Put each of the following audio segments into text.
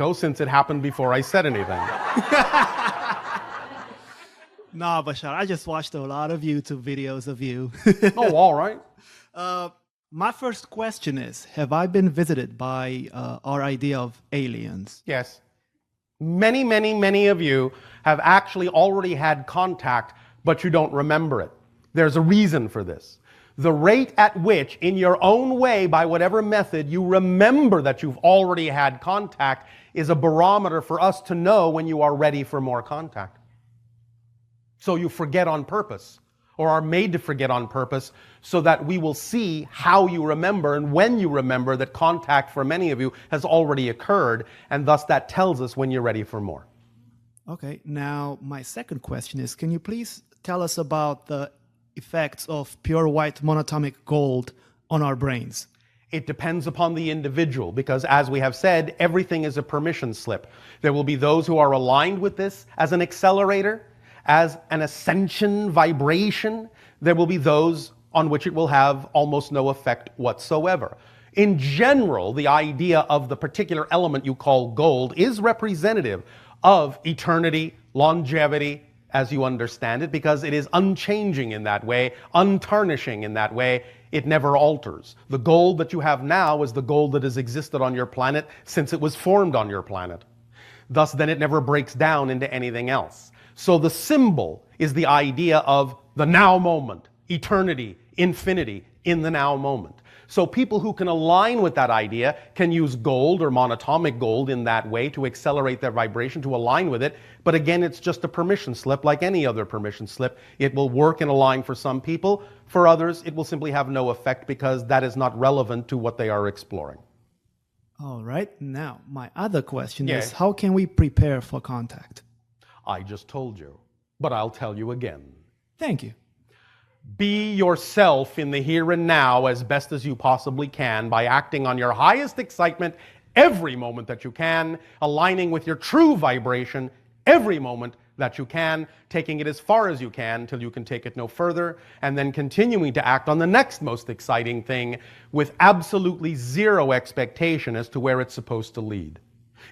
So, since it happened before I said anything. Nah, Bashar, I just watched a lot of YouTube videos of you. Oh, all right. My first question is, have I been visited by our idea of aliens? Yes. Many, many, many of you have actually already had contact, but you don't remember it. There's a reason for this. The rate at which, in your own way, by whatever method, you remember that you've already had contact is a barometer for us to know when you are ready for more contact. So you forget on purpose, or are made to forget on purpose, so that we will see how you remember and when you remember that contact for many of you has already occurred, and thus that tells us when you're ready for more. Okay, now my second question is, can you please tell us about the effects of pure white monatomic gold on our brains? It depends upon the individual, because as we have said, everything is a permission slip. There will be those who are aligned with this as an accelerator, as an ascension vibration. There will be those on which it will have almost no effect whatsoever. In general, the idea of the particular element you call gold is representative of eternity, longevity, as you understand it, because it is unchanging in that way, untarnishing in that way. It never alters. The gold that you have now is the gold that has existed on your planet since it was formed on your planet. Thus, then it never breaks down into anything else. So the symbol is the idea of the now moment, eternity, infinity in the now moment. So people who can align with that idea can use gold or monatomic gold in that way to accelerate their vibration, to align with it. But again, it's just a permission slip like any other permission slip. It will work and align for some people. For others, it will simply have no effect because that is not relevant to what they are exploring. All right, now my other question Yeah. is, how can we prepare for contact? I just told you, but I'll tell you again. Thank you. Be yourself in the here and now as best as you possibly can by acting on your highest excitement every moment that you can, aligning with your true vibration every moment that you can, taking it as far as you can till you can take it no further, and then continuing to act on the next most exciting thing with absolutely zero expectation as to where it's supposed to lead.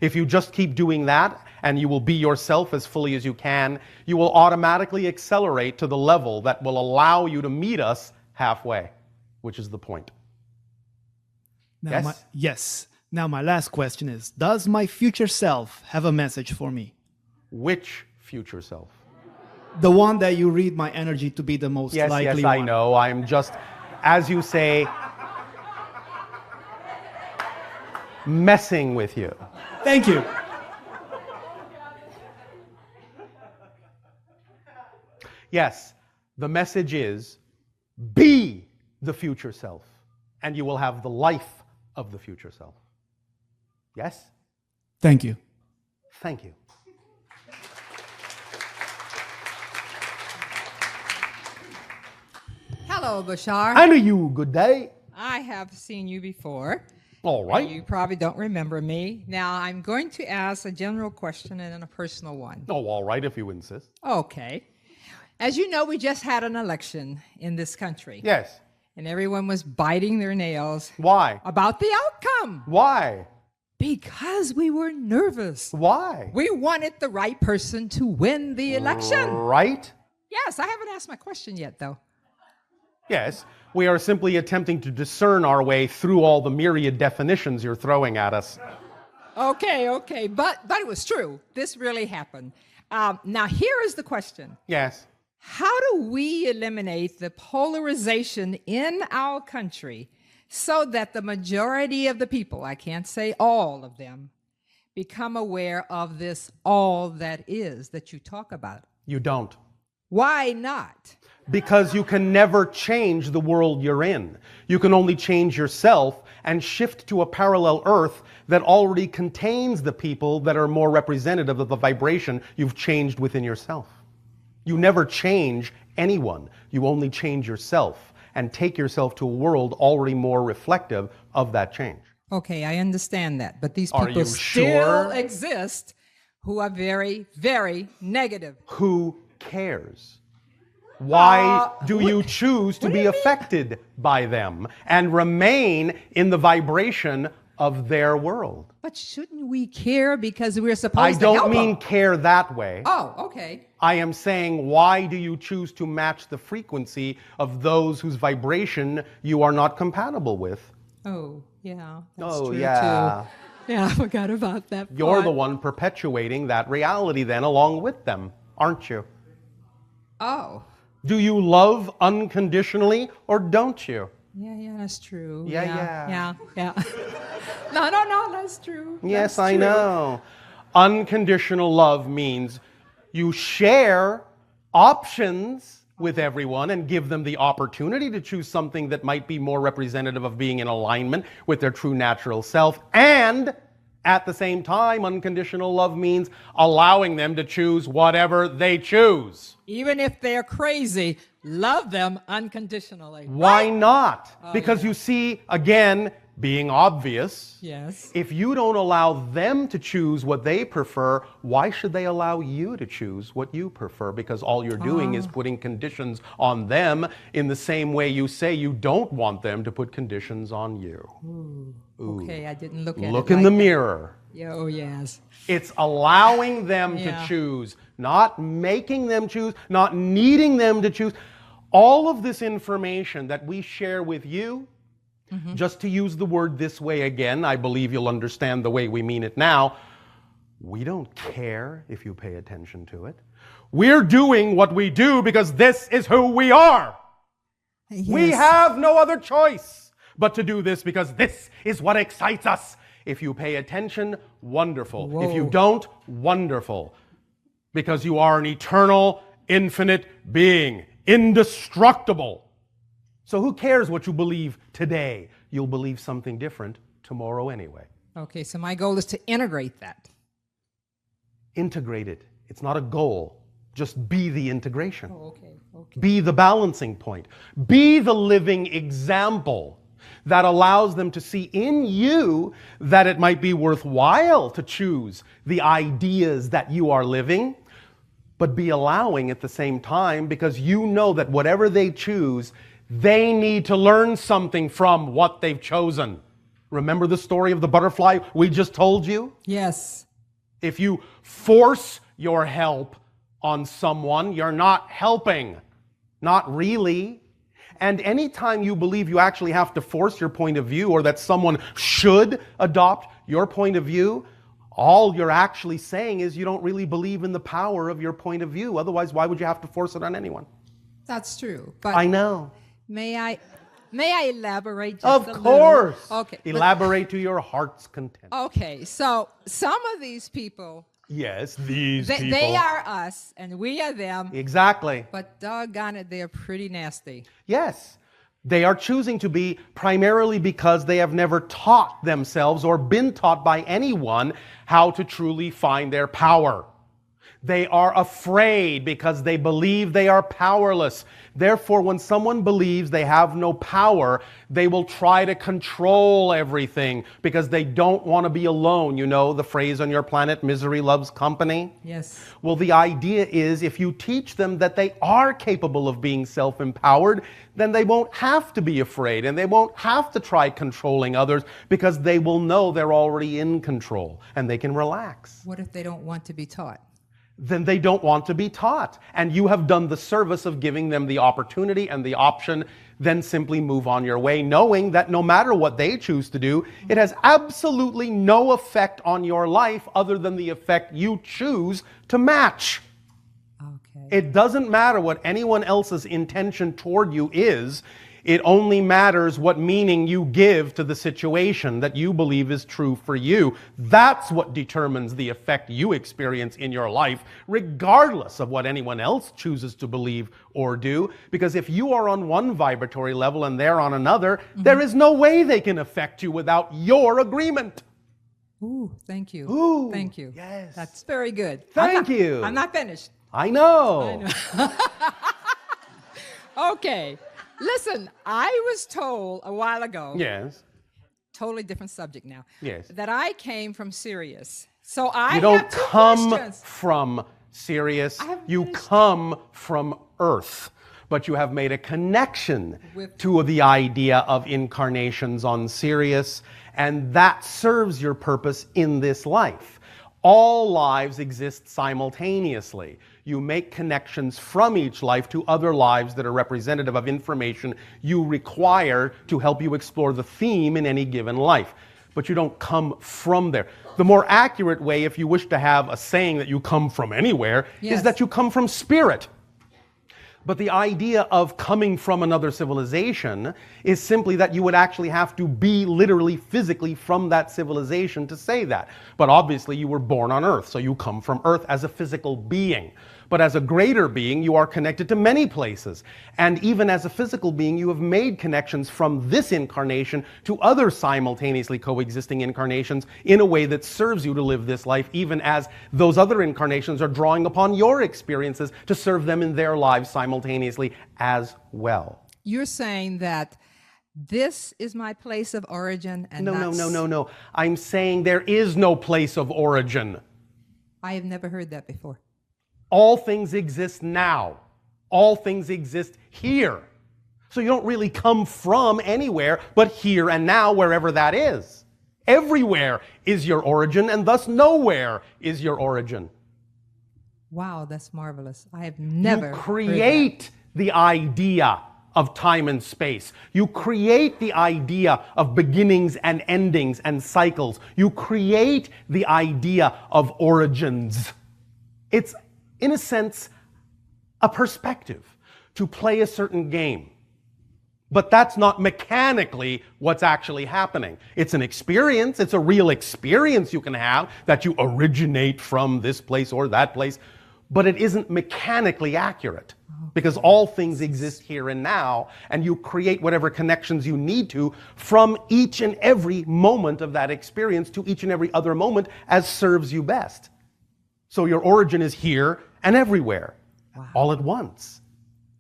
If you just keep doing that, and you will be yourself as fully as you can, you will automatically accelerate to the level that will allow you to meet us halfway, which is the point. Now Yes? yes. Now my last question is, does my future self have a message for me? Which future self? The one that you read my energy to be the most likely Yes, one. I know. I'm just, as you say, messing with you. Thank you. Yes, the message is, be the future self, and you will have the life of the future self. Yes? Thank you. Thank you. Hello, Bashar. And you, good day. I have seen you before. All right. You probably don't remember me. Now, I'm going to ask a general question and then a personal one. Oh, all right, if you insist. Okay. As you know, we just had an election in this country. Yes. And everyone was biting their nails Why? about the outcome Why? because we were nervous. Why? We wanted the right person to win the election. Right? Yes, I haven't asked my question yet, though. Yes. We are simply attempting to discern our way through all the myriad definitions you're throwing at us. Okay. But it was true. This really happened. Now, here is the question. Yes. How do we eliminate the polarization in our country so that the majority of the people, I can't say all of them, become aware of this all that is that you talk about? You don't. Why not? Because you can never change the world you're in. You can only change yourself and shift to a parallel earth that already contains the people that are more representative of the vibration you've changed within yourself. You never change anyone. You only change yourself and take yourself to a world already more reflective of that change. Okay, I understand that. But these Are people you still sure? exist who are very, very negative. Who cares? Why do you choose to what do be you mean? affected by them and remain in the vibration of their world. But shouldn't we care because we're I supposed to help don't mean them? care that way. Oh, okay. I am saying, why do you choose to match the frequency of those whose vibration you are not compatible with? Oh, yeah. That's Oh, true yeah. too. Yeah, I forgot about that You're part. the one perpetuating that reality then along with them, aren't you? Oh. Do you love unconditionally or don't you? Yeah, that's true. Yeah. Yeah. No, that's true. Yes, That's I true. know. Unconditional love means you share options with everyone and give them the opportunity to choose something that might be more representative of being in alignment with their true natural self. And at the same time, unconditional love means allowing them to choose whatever they choose. Even if they're crazy, love them unconditionally. Why not? Because yeah. you see, again, being obvious, Yes. if you don't allow them to choose what they prefer, why should they allow you to choose what you prefer? Because all you're doing is putting conditions on them in the same way you say you don't want them to put conditions on you. Ooh. Okay, I didn't look at it. Look in like the that. mirror. Yeah, oh, yes. It's allowing them to Yeah. choose, not making them choose, not needing them to choose. All of this information that we share with you, just to use the word this way again, I believe you'll understand the way we mean it now. We don't care if you pay attention to it. We're doing what we do because this is who we are. We Yes. have no other choice but to do this because this is what excites us. If you pay attention, wonderful. If you Whoa. don't, wonderful. Because you are an eternal, infinite being, indestructible. So who cares what you believe today? You'll believe something different tomorrow anyway. Okay, so my goal is to integrate that. Integrate it. It's not a goal. Just be the integration. Oh, okay. Be the balancing point. Be the living example that allows them to see in you that it might be worthwhile to choose the ideas that you are living, but be allowing at the same time because you know that whatever they choose, they need to learn something from what they've chosen. Remember the story of the butterfly we just told you? Yes. If you force your help on someone, you're not helping. Not really. And anytime you believe you actually have to force your point of view or that someone should adopt your point of view, all you're actually saying is you don't really believe in the power of your point of view. Otherwise, why would you have to force it on anyone? That's true. But I know. may I elaborate just Of a little? course. Okay. Elaborate to your heart's content. Okay, so some of these people, Yes, these people. they are us and we are them, Exactly. but doggone it, they're pretty nasty. Yes. They are choosing to be primarily because they have never taught themselves or been taught by anyone how to truly find their power. They are afraid because they believe they are powerless. Therefore, when someone believes they have no power, they will try to control everything because they don't want to be alone. You know the phrase on your planet, misery loves company? Yes. Well, the idea is if you teach them that they are capable of being self-empowered, then they won't have to be afraid and they won't have to try controlling others because they will know they're already in control and they can relax. What if they don't want to be taught? Then they don't want to be taught. And you have done the service of giving them the opportunity and the option, then simply move on your way, knowing that no matter what they choose to do, it has absolutely no effect on your life other than the effect you choose to match. Okay. It doesn't matter what anyone else's intention toward you is. It only matters what meaning you give to the situation that you believe is true for you. That's what determines the effect you experience in your life, regardless of what anyone else chooses to believe or do. Because if you are on one vibratory level and they're on another, there is no way they can affect you without your agreement. Ooh, thank you. Ooh, thank you. yes. That's very good. Thank you. I'm not finished. I know. Okay. Listen, I was told a while ago, Yes. totally different subject now, Yes. that I came from Sirius. So I You don't have two come questions. from Sirius. I haven't You finished. come from Earth. but you have made a connection With- to the idea of incarnations on Sirius, and that serves your purpose in this life. All lives exist simultaneously. You make connections from each life to other lives that are representative of information you require to help you explore the theme in any given life. But you don't come from there. The more accurate way, if you wish to have a saying that you come from anywhere, Yes. is that you come from spirit. But the idea of coming from another civilization is simply that you would actually have to be literally, physically from that civilization to say that. But obviously you were born on Earth, so you come from Earth as a physical being. But as a greater being, you are connected to many places. And even as a physical being, you have made connections from this incarnation to other simultaneously coexisting incarnations in a way that serves you to live this life, even as those other incarnations are drawing upon your experiences to serve them in their lives simultaneously as well. You're saying that this is my place of origin, and No. I'm saying there is no place of origin. I have never heard that before. All things exist now. All things exist here. So you don't really come from anywhere but here and now, wherever that is. Everywhere is your origin, and thus nowhere is your origin. Wow, that's marvelous. I have never You heard create the idea of time and space. You create the idea of beginnings and endings and cycles. You create the idea of origins. It's, in a sense, a perspective to play a certain game. But that's not mechanically what's actually happening. It's an experience. It's a real experience you can have that you originate from this place or that place. But it isn't mechanically accurate because all things exist here and now, and you create whatever connections you need to from each and every moment of that experience to each and every other moment as serves you best. So your origin is here and everywhere, all at once.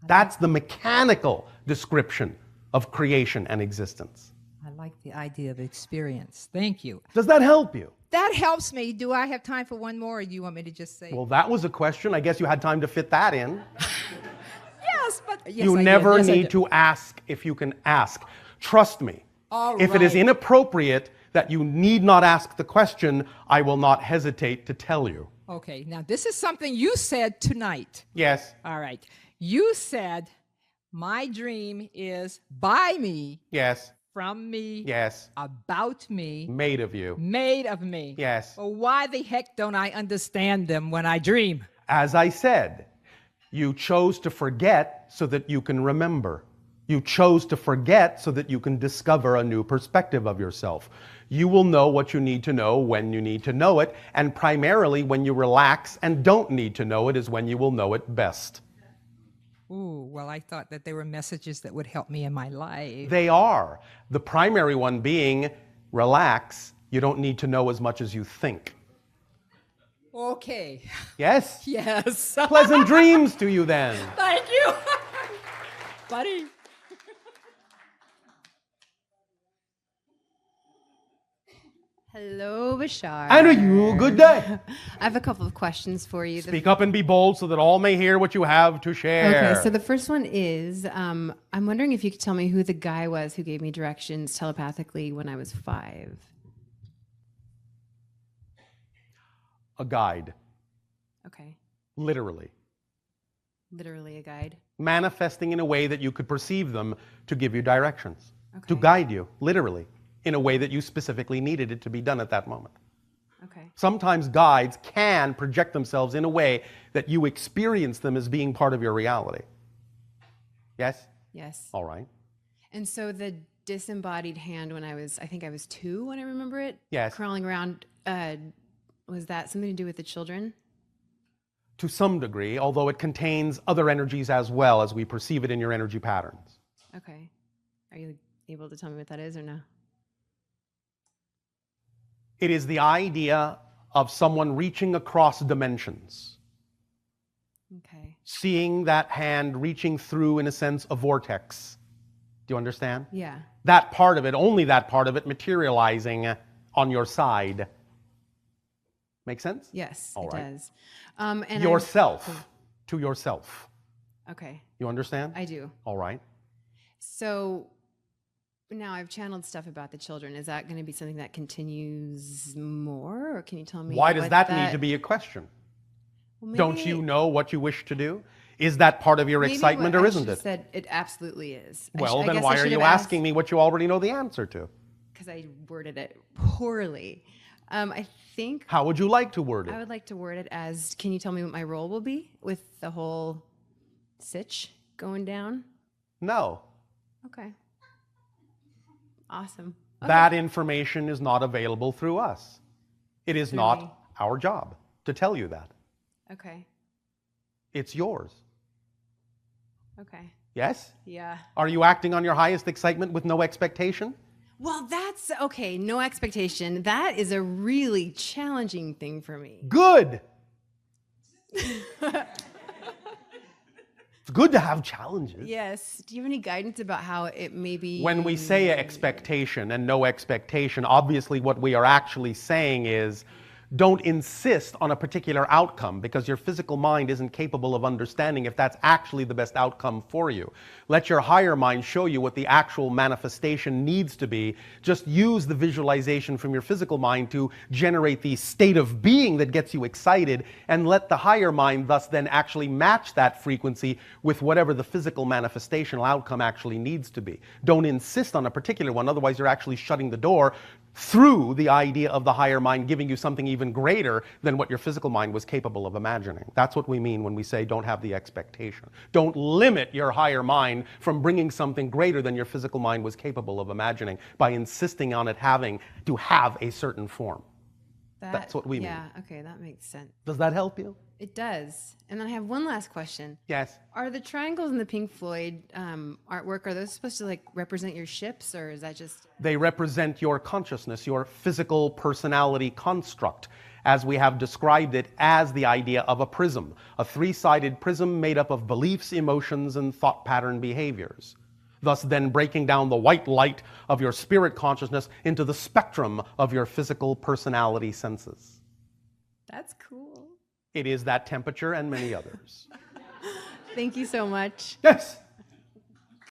That's the mechanical description of creation and existence. I like the idea of experience. Thank you. Does that help you? That helps me. Do I have time for one more, or do you want me to just say? Well, that was a question. I guess you had time to fit that in. Yes, but yes, You I did. never Yes, I need did. to ask if you can ask. Trust me. All If it is right. inappropriate that you need not ask the question, I will not hesitate to tell you. Okay, now this is something you said tonight. Yes, All right. You said, my dream is by me, yes, from me, yes. about me, Made of you. made of me. Yes. Well, why the heck don't I understand them when I dream? As I said, you chose to forget so that you can remember. You chose to forget so that you can discover a new perspective of yourself. You will know what you need to know when you need to know it, and primarily when you relax and don't need to know it is when you will know it best. Ooh, well, I thought that they were messages that would help me in my life. They are. The primary one being, relax, you don't need to know as much as you think. Okay. Yes? Yes. Pleasant dreams to you then. Thank you. Buddy. Hello, Bashar. And to you, good day. I have a couple of questions for you. Speak up and be bold so that all may hear what you have to share. Okay, so the first one is I'm wondering if you could tell me who the guy was who gave me directions telepathically when I was 5. A guide, Okay, literally. literally a guide. Manifesting in a way that you could perceive them to give you directions, to Okay. guide you, literally, in a way that you specifically needed it to be done at that moment. Okay, Sometimes guides can project themselves in a way that you experience them as being part of your reality. Yes? yes. All right. And so the disembodied hand when I think I was 2 when I remember it. Yes. Crawling around, was that something to do with the children? To some degree, although it contains other energies as well as we perceive it in your energy patterns. Okay. Are you able to tell me what that is or no? It is the idea of someone reaching across dimensions, Okay. seeing that hand reaching through, in a sense, a vortex. Do you understand? Yeah. That part of it, only that part of it, materializing on your side. Make sense? Yes, All it right. does. And Yourself, to yourself. Okay. You understand? I do. All right. So now I've channeled stuff about the children. Is that going to be something that continues more, or can you tell me Why does what that need to be a question? Well, Don't you know what you wish to do? Is that part of your maybe excitement, what or I isn't should have it? said it absolutely is. Well, then why are you asking me what you already know the answer to? Because I worded it poorly. I think How would you like to word it? I would like to word it as, can you tell me what my role will be with the whole sitch going down? No. Okay. Awesome. Okay. That information is not available through us. It is Through not me. our job to tell you that. Okay. It's yours. Okay. Yes? Yeah. Are you acting on your highest excitement with no expectation? Well, that's okay. No expectation. That is a really challenging thing for me. Good. It's good to have challenges. Yes. Do you have any guidance about how it may be? When we say expectation and no expectation, obviously what we are actually saying is don't insist on a particular outcome because your physical mind isn't capable of understanding if that's actually the best outcome for you. Let your higher mind show you what the actual manifestation needs to be. Just use the visualization from your physical mind to generate the state of being that gets you excited, and let the higher mind thus then actually match that frequency with whatever the physical manifestational outcome actually needs to be. Don't insist on a particular one, otherwise you're actually shutting the door through the idea of the higher mind giving you something even greater than what your physical mind was capable of imagining. That's what we mean when we say don't have the expectation. Don't limit your higher mind from bringing something greater than your physical mind was capable of imagining by insisting on it having to have a certain form. That's what we mean. Yeah, okay, that makes sense. Does that help you? It does. And then I have one last question. Yes. Are the triangles in the Pink Floyd artwork, are those supposed to like represent your ships, or is that just... They represent your consciousness, your physical personality construct, as we have described it as the idea of a prism, a three-sided prism made up of beliefs, emotions, and thought pattern behaviors. Thus then breaking down the white light of your spirit consciousness into the spectrum of your physical personality senses. That's cool. It is that temperature and many others. Thank you so much. Yes.